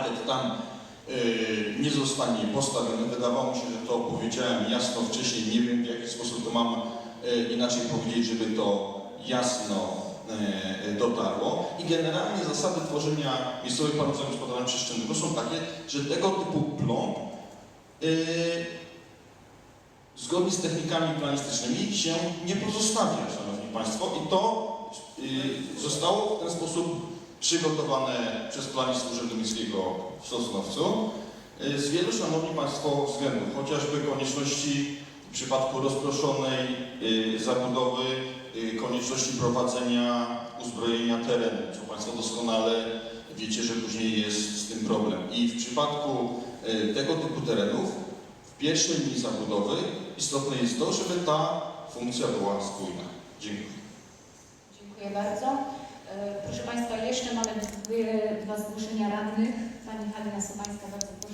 parkiet tam nie zostanie postawiony. Wydawało mi się, że to powiedziałem jasno wcześniej, nie wiem w jaki sposób to mam inaczej powiedzieć, żeby to jasno dotarło. I generalnie zasady tworzenia miejscowych planów zagospodarowania przestrzennego są takie, że tego typu plomb zgodnie z technikami planistycznymi się nie pozostawia, Szanowni Państwo, i to zostało w ten sposób przygotowane przez planistów Urzędu Miejskiego w Sosnowcu z wielu, Szanowni Państwo, względów, chociażby konieczności w przypadku rozproszonej zabudowy, konieczności prowadzenia uzbrojenia terenu, co Państwo doskonale wiecie, że później jest z tym problem. I w przypadku tego typu terenów w pierwszej linii zabudowy istotne jest to, żeby ta funkcja była spójna. Dziękuję. Dziękuję bardzo. Proszę Państwa, jeszcze mamy dwa zgłoszenia radnych. Pani Halina Sobańska, bardzo proszę.